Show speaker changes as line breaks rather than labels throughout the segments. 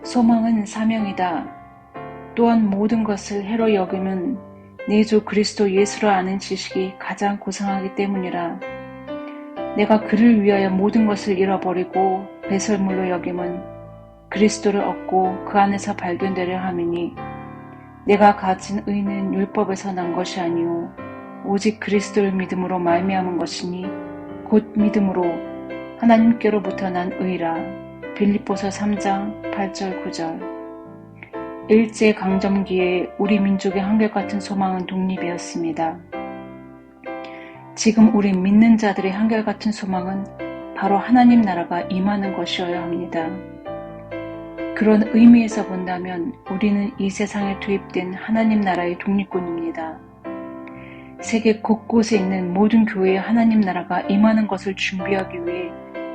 소망은 사명이다. 또한 모든 것을 해로 여김은 내 주 그리스도 예수를 아는 지식이 가장 고상하기 때문이라. 내가 그를 위하여 모든 것을 잃어버리고 배설물로 여김은 그리스도를 얻고 그 안에서 발견되려 함이니 내가 가진 의는 율법에서 난 것이 아니오 오직 그리스도를 믿음으로 말미암은 것이니 곧 믿음으로 하나님께로부터 난 의라. 빌립보서 3장 8절 9절. 일제강점기에 우리 민족의 한결같은 소망은 독립이었습니다. 지금 우리 믿는 자들의 한결같은 소망은 바로 하나님 나라가 임하는 것이어야 합니다. 그런 의미에서 본다면 우리는 이 세상에 투입된 하나님 나라의 독립군입니다. 세계 곳곳에 있는 모든 교회에 하나님 나라가 임하는 것을 준비하기 위해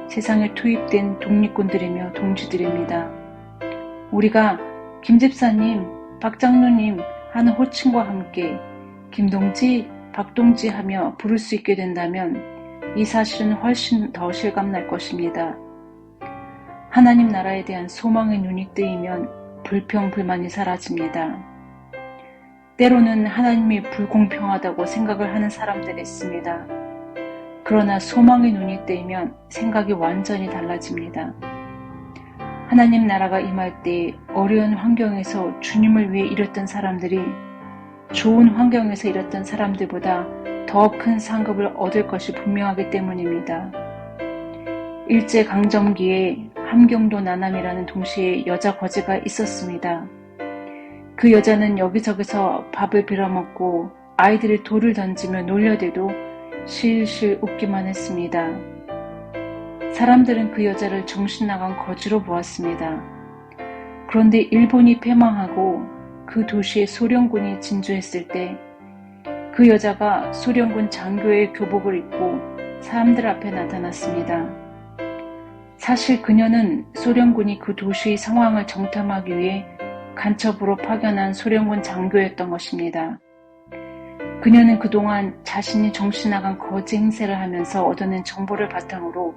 세상에 투입된 독립군들이며 동지들입니다. 우리가 김 집사님, 박 장로님 하는 호칭과 함께 김동지, 박동지 하며 부를 수 있게 된다면 이 사실은 훨씬 더 실감날 것입니다. 하나님 나라에 대한 소망의 눈이 뜨이면 불평, 불만이 사라집니다. 때로는 하나님이 불공평하다고 생각을 하는 사람들이 있습니다. 그러나 소망의 눈이 뜨이면 생각이 완전히 달라집니다. 하나님 나라가 임할 때 어려운 환경에서 주님을 위해 일했던 사람들이 좋은 환경에서 일했던 사람들보다 더 큰 상급을 얻을 것이 분명하기 때문입니다. 일제강점기에 함경도 나남이라는 동시에 여자 거지가 있었습니다. 그 여자는 여기저기서 밥을 빌어먹고 아이들이 돌을 던지며 놀려대도 실실 웃기만 했습니다. 사람들은 그 여자를 정신나간 거지로 보았습니다. 그런데 일본이 패망하고 그 도시에 소련군이 진주했을 때 그 여자가 소련군 장교의 교복을 입고 사람들 앞에 나타났습니다. 사실 그녀는 소련군이 그 도시의 상황을 정탐하기 위해 간첩으로 파견한 소련군 장교였던 것입니다. 그녀는 그동안 자신이 정신나간 거지 행세를 하면서 얻어낸 정보를 바탕으로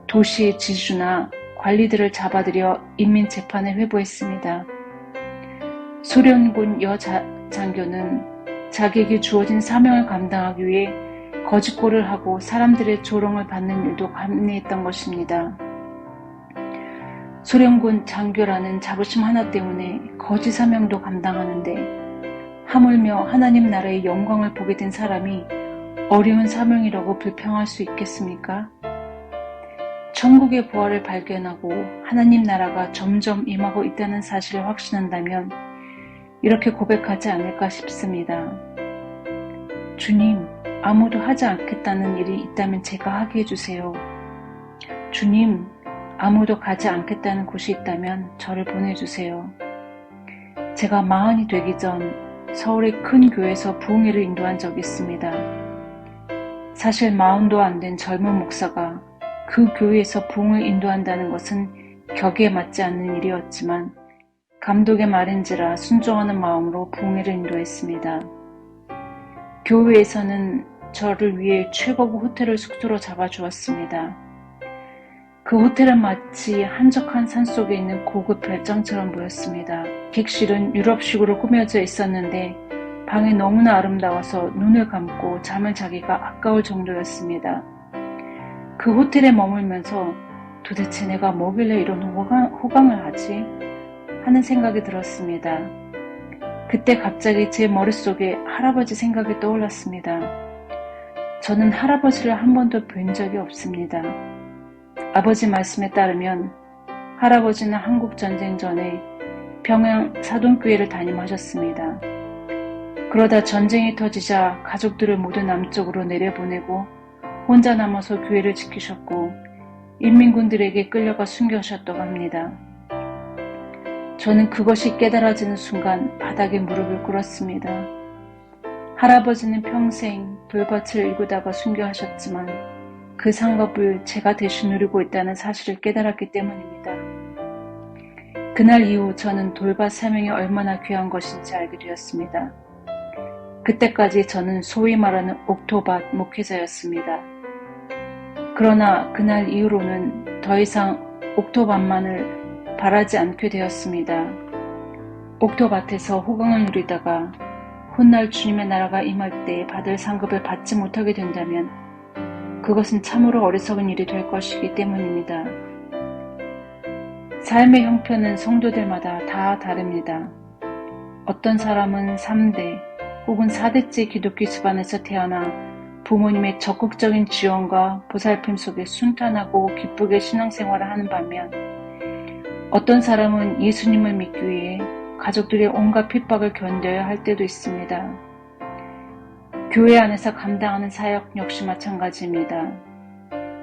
도시의 지주나 관리들을 잡아들여 인민재판에 회부했습니다. 소련군 장교는 자기에게 주어진 사명을 감당하기 위해 거짓골을 하고 사람들의 조롱을 받는 일도 감내했던 것입니다. 소련군 장교라는 자부심 하나 때문에 거짓 사명도 감당하는데 하물며 하나님 나라의 영광을 보게 된 사람이 어려운 사명이라고 불평할 수 있겠습니까? 천국의 부활을 발견하고 하나님 나라가 점점 임하고 있다는 사실을 확신한다면 이렇게 고백하지 않을까 싶습니다. 주님, 아무도 하지 않겠다는 일이 있다면 제가 하게 해주세요. 주님, 아무도 가지 않겠다는 곳이 있다면 저를 보내주세요. 제가 40이 되기 전 서울의 큰 교회에서 부흥회를 인도한 적이 있습니다. 사실 40도 안 된 젊은 목사가 그 교회에서 부흥을 인도한다는 것은 격에 맞지 않는 일이었지만 감독의 말인지라 순종하는 마음으로 부흥회를 인도했습니다. 교회에서는 저를 위해 최고급 호텔을 숙소로 잡아주었습니다. 그 호텔은 마치 한적한 산속에 있는 고급 별장처럼 보였습니다. 객실은 유럽식으로 꾸며져 있었는데 방이 너무나 아름다워서 눈을 감고 잠을 자기가 아까울 정도였습니다. 그 호텔에 머물면서 도대체 내가 뭐길래 이런 호강을 하지? 하는 생각이 들었습니다. 그때 갑자기 제 머릿속에 할아버지 생각이 떠올랐습니다. 저는 할아버지를 한 번도 뵌 적이 없습니다. 아버지 말씀에 따르면 할아버지는 한국전쟁 전에 평양 사돈교회를 담임하셨습니다. 그러다 전쟁이 터지자 가족들을 모두 남쪽으로 내려보내고 혼자 남아서 교회를 지키셨고 인민군들에게 끌려가 순교하셨다고 합니다. 저는 그것이 깨달아지는 순간 바닥에 무릎을 꿇었습니다. 할아버지는 평생 돌밭을 일구다가 순교하셨지만 그 상급을 제가 대신 누리고 있다는 사실을 깨달았기 때문입니다. 그날 이후 저는 돌밭 사명이 얼마나 귀한 것인지 알게 되었습니다. 그때까지 저는 소위 말하는 옥토밭 목회자였습니다. 그러나 그날 이후로는 더 이상 옥토밭만을 바라지 않게 되었습니다. 옥토밭에서 호강을 누리다가 훗날 주님의 나라가 임할 때 받을 상급을 받지 못하게 된다면 그것은 참으로 어리석은 일이 될 것이기 때문입니다. 삶의 형편은 성도들마다 다 다릅니다. 어떤 사람은 3대 혹은 4대째 기독교 집안에서 태어나 부모님의 적극적인 지원과 보살핌 속에 순탄하고 기쁘게 신앙생활을 하는 반면 어떤 사람은 예수님을 믿기 위해 가족들의 온갖 핍박을 견뎌야 할 때도 있습니다. 교회 안에서 감당하는 사역 역시 마찬가지입니다.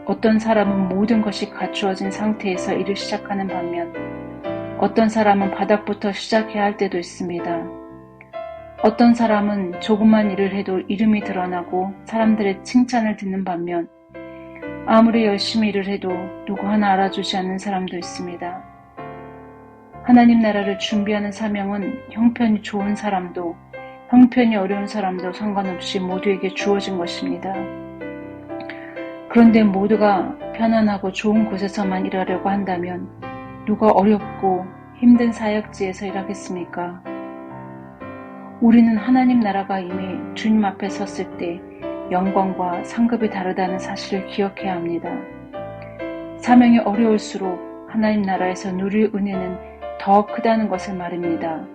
어떤 사람은 모든 것이 갖추어진 상태에서 일을 시작하는 반면 어떤 사람은 바닥부터 시작해야 할 때도 있습니다. 어떤 사람은 조그만 일을 해도 이름이 드러나고 사람들의 칭찬을 듣는 반면 아무리 열심히 일을 해도 누구 하나 알아주지 않는 사람도 있습니다. 하나님 나라를 준비하는 사명은 형편이 좋은 사람도 형편이 어려운 사람도 상관없이 모두에게 주어진 것입니다. 그런데 모두가 편안하고 좋은 곳에서만 일하려고 한다면 누가 어렵고 힘든 사역지에서 일하겠습니까? 우리는 하나님 나라가 임해 주님 앞에 섰을 때 영광과 상급이 다르다는 사실을 기억해야 합니다. 사명이 어려울수록 하나님 나라에서 누릴 은혜는 더 크다는 것을 말입니다.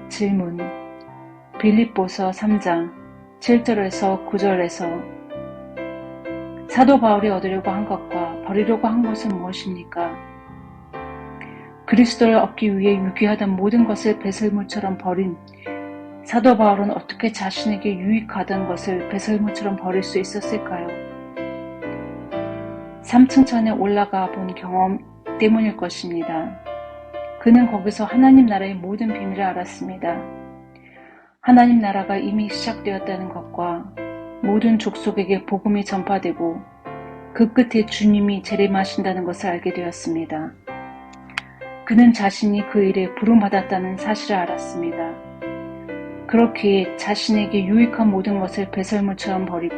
질문. 빌립보서 3장 7절에서 9절에서 사도 바울이 얻으려고 한 것과 버리려고 한 것은 무엇입니까? 그리스도를 얻기 위해 유기하던 모든 것을 배설물처럼 버린 사도 바울은 어떻게 자신에게 유익하던 것을 배설물처럼 버릴 수 있었을까요? 3층천에 올라가 본 경험 때문일 것입니다. 그는 거기서 하나님 나라의 모든 비밀을 알았습니다. 하나님 나라가 이미 시작되었다는 것과 모든 족속에게 복음이 전파되고 그 끝에 주님이 재림하신다는 것을 알게 되었습니다. 그는 자신이 그 일에 부름받았다는 사실을 알았습니다. 그렇기에 자신에게 유익한 모든 것을 배설물처럼 버리고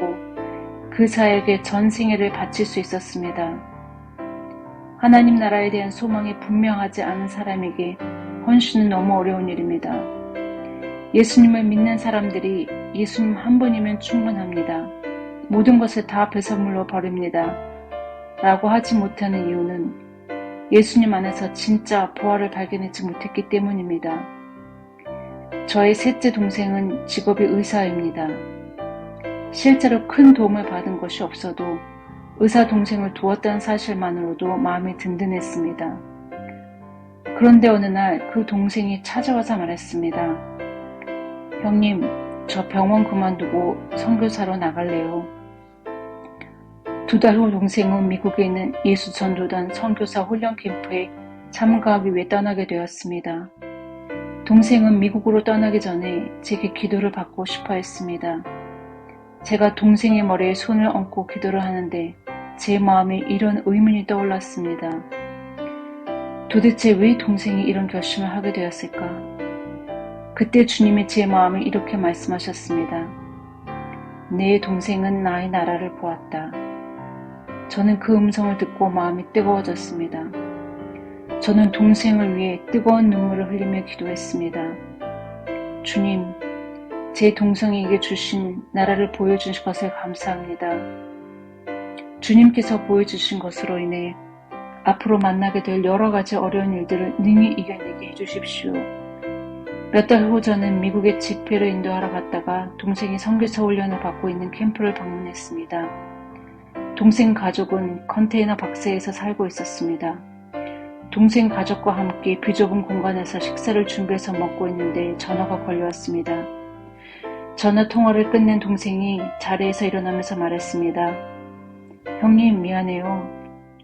그 사역에 전 생애를 바칠 수 있었습니다. 하나님 나라에 대한 소망이 분명하지 않은 사람에게 헌신은 너무 어려운 일입니다. 예수님을 믿는 사람들이 예수님 한 분이면 충분합니다. 모든 것을 다 배설물로 버립니다. 라고 하지 못하는 이유는 예수님 안에서 진짜 부활을 발견하지 못했기 때문입니다. 저의 셋째 동생은 직업이 의사입니다. 실제로 큰 도움을 받은 것이 없어도 의사 동생을 도왔다는 사실만으로도 마음이 든든했습니다. 그런데 어느 날 그 동생이 찾아와서 말했습니다. 형님, 저 병원 그만두고 선교사로 나갈래요. 2달 후 동생은 미국에 있는 예수전도단 선교사 훈련 캠프에 참가하기 위해 떠나게 되었습니다. 동생은 미국으로 떠나기 전에 제게 기도를 받고 싶어 했습니다. 제가 동생의 머리에 손을 얹고 기도를 하는데 제 마음에 이런 의문이 떠올랐습니다. 도대체 왜 동생이 이런 결심을 하게 되었을까? 그때 주님이 제 마음에 이렇게 말씀하셨습니다. 내 동생은 나의 나라를 보았다. 저는 그 음성을 듣고 마음이 뜨거워졌습니다. 저는 동생을 위해 뜨거운 눈물을 흘리며 기도했습니다. 주님, 제 동생에게 주신 나라를 보여주신 것을 감사합니다. 주님께서 보여주신 것으로 인해 앞으로 만나게 될 여러 가지 어려운 일들을 능히 이겨내게 해주십시오. 몇 달 후 저는 미국에 집회를 인도하러 갔다가 동생이 선교사 훈련을 받고 있는 캠프를 방문했습니다. 동생 가족은 컨테이너 박스에서 살고 있었습니다. 동생 가족과 함께 비좁은 공간에서 식사를 준비해서 먹고 있는데 전화가 걸려왔습니다. 전화 통화를 끝낸 동생이 자리에서 일어나면서 말했습니다. 형님, 미안해요.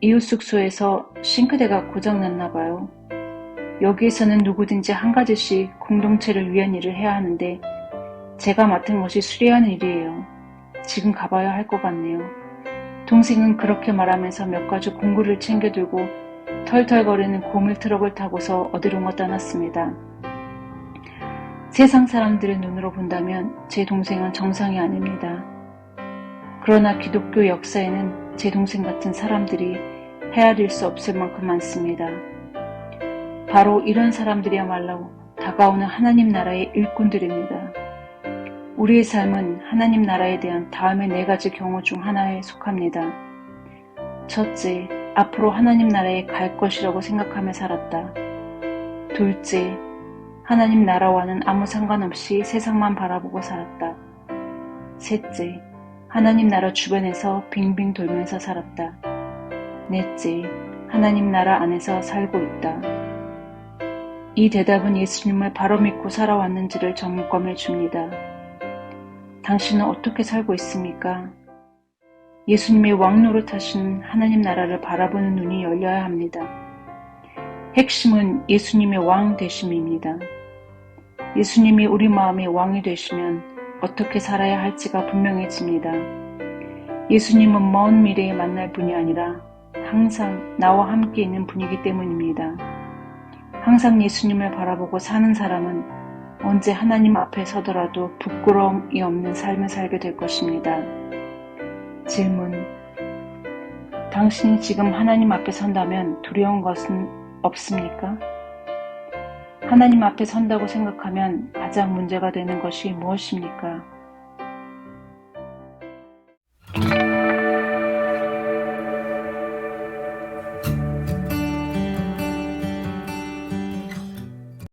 이웃 숙소에서 싱크대가 고장났나 봐요. 여기에서는 누구든지 한 가지씩 공동체를 위한 일을 해야 하는데 제가 맡은 것이 수리하는 일이에요. 지금 가봐야 할 것 같네요. 동생은 그렇게 말하면서 몇 가지 공구를 챙겨들고 털털거리는 고물 트럭을 타고서 어디론가 떠났습니다. 세상 사람들의 눈으로 본다면 제 동생은 정상이 아닙니다. 그러나 기독교 역사에는 제 동생 같은 사람들이 헤아릴 수 없을 만큼 많습니다. 바로 이런 사람들이야말로 다가오는 하나님 나라의 일꾼들입니다. 우리의 삶은 하나님 나라에 대한 다음의 4가지 경우 중 하나에 속합니다. 첫째, 앞으로 하나님 나라에 갈 것이라고 생각하며 살았다. 둘째, 하나님 나라와는 아무 상관없이 세상만 바라보고 살았다. 셋째, 하나님 나라 주변에서 빙빙 돌면서 살았다. 넷째, 하나님 나라 안에서 살고 있다. 이 대답은 예수님을 바로 믿고 살아왔는지를 점검해 줍니다. 당신은 어떻게 살고 있습니까? 예수님의 왕 노릇하시는 하나님 나라를 바라보는 눈이 열려야 합니다. 핵심은 예수님의 왕 되심입니다. 예수님이 우리 마음의 왕이 되시면 어떻게 살아야 할지가 분명해집니다. 예수님은 먼 미래에 만날 분이 아니라 항상 나와 함께 있는 분이기 때문입니다. 항상 예수님을 바라보고 사는 사람은 언제 하나님 앞에 서더라도 부끄러움이 없는 삶을 살게 될 것입니다. 질문: 당신이 지금 하나님 앞에 선다면 두려운 것은 없습니까? 하나님 앞에 선다고 생각하면 가장 문제가 되는 것이 무엇입니까?